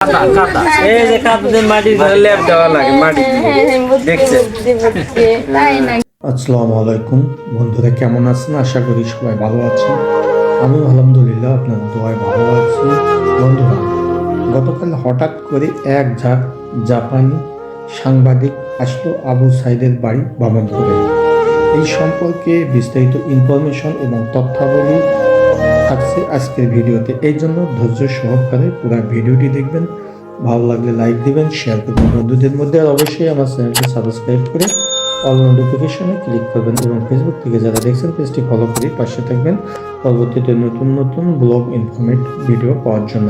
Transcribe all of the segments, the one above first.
এই যে কাঁদাতে মাটি লেপ দেওয়া লাগে মাটি দেখছেন। আসসালামু আলাইকুম বন্ধুরা, কেমন আছেন? আশা করি সবাই ভালো আছেন। আমি আলহামদুলিল্লাহ আপনার দোয়ায় ভালো আছি। বন্ধুরা, গতকাল হঠাৎ করে এক ঝাঁক জাপানি সাংবাদিক আসলো আবু সাইদের বাড়ি ভ্রমণ করে। এই সম্পর্কে বিস্তারিত ইনফরমেশন এবং তথ্যাবলী থাকছে আজকের ভিডিওতে। এই জন্য ধৈর্য সহকারে পুরো ভিডিওটি দেখবেন। ভালো লাগলে লাইক দিবেন, শেয়ার করবেন বন্ধুদের মধ্যে, আর অবশ্যই আমার চ্যানেলটি সাবস্ক্রাইব করে অল নোটিফিকেশনে ক্লিক করবেন এবং ফেসবুক থেকে যারা দেখছেন পেজটি ফলো করে পাশে থাকবেন পরবর্তীতে নতুন নতুন ব্লগ ইনফরমেট ভিডিও পাওয়ার জন্য।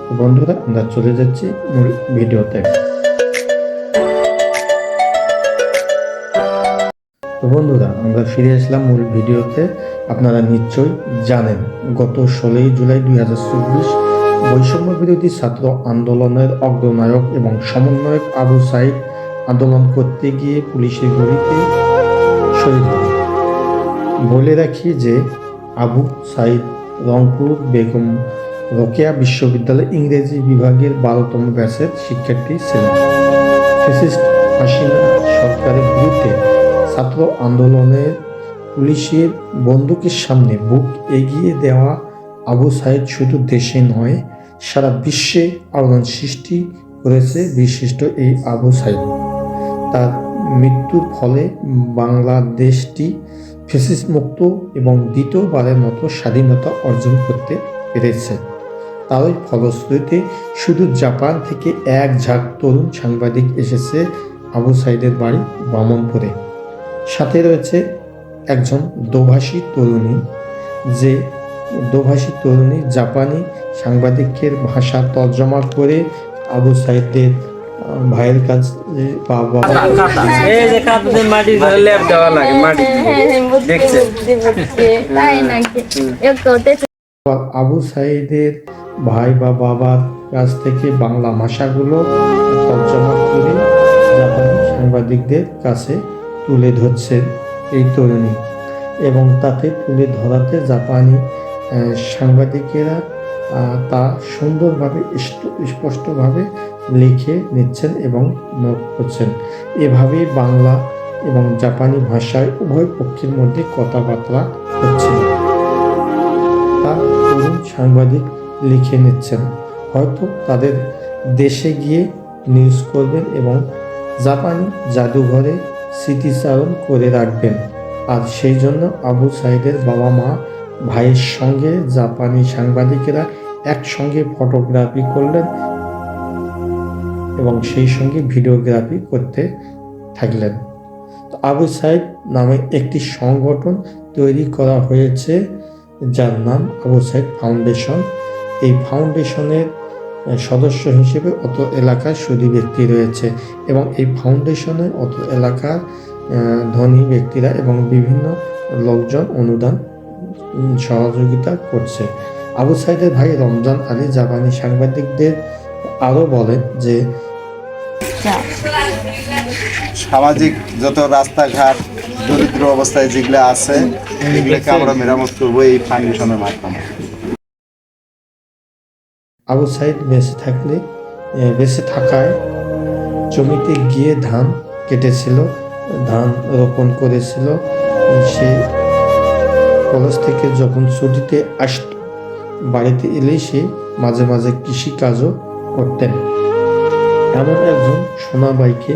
তো বন্ধুরা, আমরা চলে যাচ্ছি মূল ভিডিওতে। তো বন্ধুরা, আমরা ফিরে আসলাম মূল ভিডিওতে। আপনারা নিশ্চয়ই জানেন, গত 16 জুলাই 2024 বৈষম্য বিরোধী ছাত্র আন্দোলনের অগ্রনায়ক এবং সমন্বয়ক আবু সাইদ আন্দোলন করতে গিয়ে পুলিশের গুলিতে শহীদ হন। বলে রাখি যে আবু সাইদ রংপুর বেগম রোকেয়া বিশ্ববিদ্যালয় ইংরেজি বিভাগের 12তম ব্যাচের শিক্ষার্থী ছিলেন। ফ্যাসিস্ট হাসিনা সরকারের বিরুদ্ধে ছাত্র আন্দোলনের পুলিশের বন্দুকের সামনে বুক এগিয়ে দেওয়া আবু সাইদ শুধু দেশে নয়, সারা বিশ্বে আলোড়ন সৃষ্টি করেছে বিশিষ্ট এই আবু সাইদ। তার মৃত্যুর ফলে বাংলাদেশটি ফ্যাসিস্ট মুক্ত এবং দ্বিতীয়বারের মতো স্বাধীনতা অর্জন করতে পেরেছে। তারই ফলশ্রুতিতে শুধু জাপান থেকে এক ঝাঁক তরুণ সাংবাদিক এসেছে আবু সাইদের বাড়ি ভ্রমণ করে। সাথে রয়েছে একজন দোভাষী তরুণী, যে দোভাষী তরুণী জাপানি সাংবাদিকের ভাষা তর্জমা করে আবু সাইদের ভাইয়ের কাছে এই যে কাঁদাতে মাটি লেপ দেওয়া লাগে মাটি দেখছেন। আবু সাইদের ভাই বা বাবার কাছ থেকে বাংলা ভাষাগুলো তর্জমা করে জাপানি সাংবাদিকদের কাছে তুলে ধরছেন এই তরুণী, এবং তাতে তুলে ধরাতে জাপানি সাংবাদিকেরা তা সুন্দরভাবে স্পষ্টভাবে লিখে নিচ্ছেন এবং নোট করছেন। এভাবে বাংলা এবং জাপানি ভাষায় উভয় পক্ষের মধ্যে কথাবার্তা হচ্ছে। তা তরুণ সাংবাদিক লিখে নিচ্ছেন, হয়তো তাদের দেশে গিয়ে নিউজ করবেন এবং জাপানি জাদুঘরে স্মৃতিচারণ করে রাখবেন। আর সেই জন্য আবু সাইদের বাবা মা ভাইয়ের সঙ্গে জাপানি সাংবাদিকেরা একসঙ্গে ফটোগ্রাফি করলেন এবং সেই সঙ্গে ভিডিওগ্রাফি করতে থাকলেন। তো আবু সাইদ নামে একটি সংগঠন তৈরি করা হয়েছে, যার নাম আবু সাইদ ফাউন্ডেশন। এই ফাউন্ডেশনের সদস্য হিসেবে অত এলাকার সুদী ব্যক্তি রয়েছে এবং এই ফাউন্ডেশনের অত এলাকার ধনী ব্যক্তিরা এবং বিভিন্ন লোকজন অনুদান সহযোগিতা করছে। আবু সাইদের ভাই রমজান আলী জাপানি সাংবাদিকদের আরও বলেন যে সামাজিক যত রাস্তাঘাট দরিদ্র অবস্থায় যেগুলো আছে এগুলোকে আমরা মেরামত করবো এই ফাউন্ডেশনের মাধ্যমে। আবু সাইদ বেঁচে থাকায় জমিতে গিয়ে ধান কেটেছিল, ধান রোপণ করেছিল। সে কলেজ থেকে যখন ছুটিতে আসত, বাড়িতে এলেই সে মাঝে মাঝে কৃষিকাজও করতেন। এমন একজন সোনাবাইকে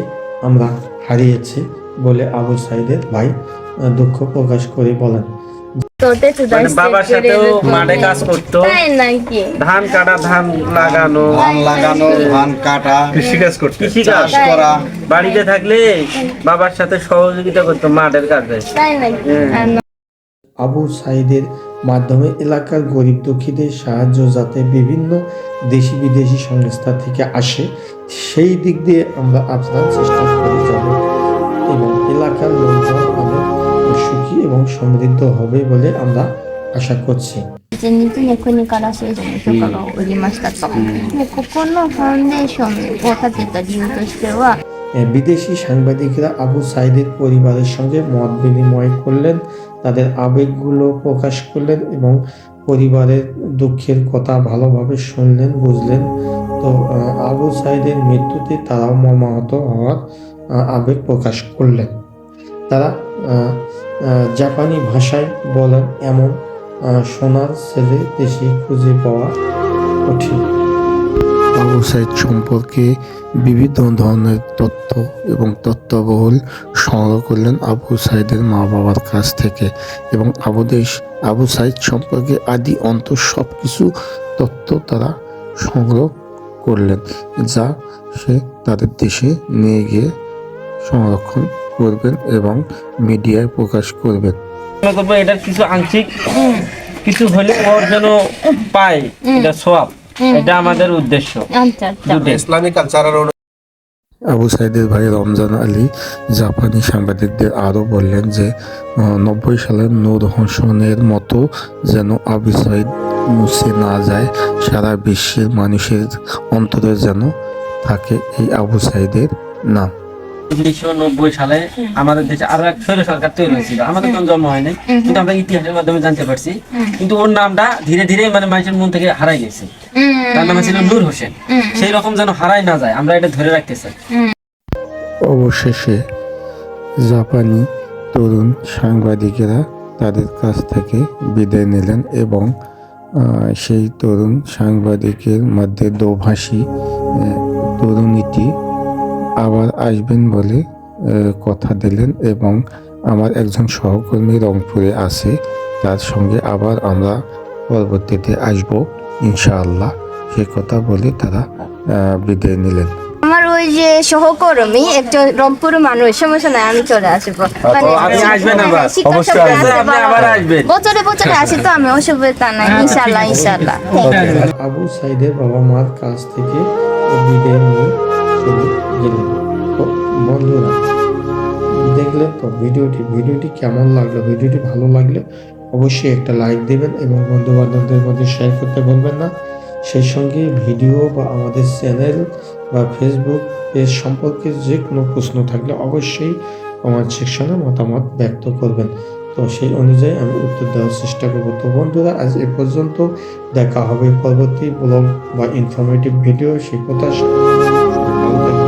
আমরা হারিয়েছি বলে আবু সাইদের ভাই দুঃখ প্রকাশ করে বলেন। বাবার সাথেও মাঠে কাজ করতো, ধান কাটা, ধান লাগানো, ধান কাটা, কৃষিকাজ করা। বাড়িতে থাকলে বাবার সাথে সহযোগিতা করতো মাঠের কাজে। আবু সাইদের মাধ্যমে এলাকার গরিব দুঃখীদের সাহায্য যাতে বিভিন্ন দেশি বিদেশি সংস্থা থেকে আসে, সেই দিক দিয়ে আমরা আপনার চেষ্টা করে যাব এবং এলাকার লোকজন অনেক সুখী এবং সমৃদ্ধ হবে বলে আমরা আশা করছি। 前日に国から製造の許可が下りましたと。で、ここのファンデーションを立てた理由としては、বিদেশি সাংবাদিকরা আবু সাইদের পরিবারের সঙ্গে মত বিনিময় করলেন, তাদের আবেগগুলো প্রকাশ করলেন এবং পরিবারের দুঃখের কথা ভালোভাবে শুনলেন, বুঝলেন। তো আবু সাইদের মৃত্যুতে তারাও মর্মাহত হওয়ার আবেগ প্রকাশ করলেন। তারা জাপানি ভাষায় বলেন, এমন সোনার ছেলে দেশে খুঁজে পাওয়া কঠিন। আবু সাইদ সম্পর্কে বিভিন্ন ধরনের তথ্য এবং তথ্যবহুল সংগ্রহ করলেন আবু সাইদের মা বাবার কাছ থেকে, এবং আবু সাইদ সম্পর্কে আদি অন্ত সব কিছু তথ্য তারা সংগ্রহ করলেন, যা সে তাদের দেশে নিয়ে গিয়ে সংরক্ষণ করবেন এবং মিডিয়ায় প্রকাশ করবেন। মনে করবো এটার কিছু আংশিক কিছু হলে ওর যেন পায়, এটা সওয়াব, এটা আমাদের উদ্দেশ্য। ইসলামিক কালচারের আবু সাইদের ভাই রমজান আলী জাপানি সাংবাদিকদের আরও বললেন যে 90 সালের নূর হোসেনের মতো যেন আবু সাইদ মুছে না যায়, সারা বিশ্বের মানুষের অন্তরে যেন থাকে এই আবু সাইদের নাম। 1990 সালে আমাদের দেশে আরো এক স্বৈর সরকার তৈরি হয়েছিল, আমাদের কোনো জন্ম হয়নি, কিন্তু আমরা ইতিহাসের মাধ্যমে জানতে পারছি। কিন্তু ওর নামটা ধীরে ধীরে মানে মানুষের মন থেকে হারাই গেছে। তার নাম ছিল নূর হোসেন। সেই রকম যেন হারাই না যায়, আমরা এটা ধরে রাখতে চাই। অবশেষে জাপানি তরুণ সাংবাদিকেরা তাদের কাছ থেকে বিদায় নিলেন এবং সেই তরুণ সাংবাদিকের মধ্যে দোভাষী তরুণীটি আবার আসবেন বলে কথা দিলেন, এবং আমার একজন সহকর্মী রংপুরে আছে, তার সঙ্গে আবার আমরা পরবর্তীতে আসবো ইনশাআল্লাহ, সে কথা বলে তারা বিদায় নিলেন। আমার ওই যে সহকর্মী একজন রংপুর মানুষ, সমস্যা নাই, আমি চলে আসবো। আপনি আসবেন আবার, অবশ্যই আসবেন, আপনি আবার আসবেন। বছরে বছরে আসি তো আমি, অসুবিধা নাই, ইনশাআল্লাহ ইনশাআল্লাহ। আবু সাইদের বাবা মার কাছ থেকে বিদায় নিয়ে চলে গেলেন। তো বন্ধুরা দেখলেন তো ভিডিওটি কেমন লাগলো? ভিডিওটি ভালো লাগলে অবশ্যই একটা লাইক দেবেন এবং বন্ধু বান্ধবদের মধ্যে শেয়ার করতে ভুলবেন না। সেই সঙ্গে ভিডিও বা আমাদের চ্যানেল বা ফেসবুক পেজ সম্পর্কে যে কোনো প্রশ্ন থাকলে অবশ্যই কমেন্ট সেকশনে মতামত ব্যক্ত করবেন। তো সেই অনুযায়ী আমি উত্তর দেওয়ার চেষ্টা করবো। তো বন্ধুরা আজ এ পর্যন্ত, দেখা হবে পরবর্তী ব্লগ বা ইনফরমেটিভ ভিডিও। সেই কথা ভালো থাকবেন।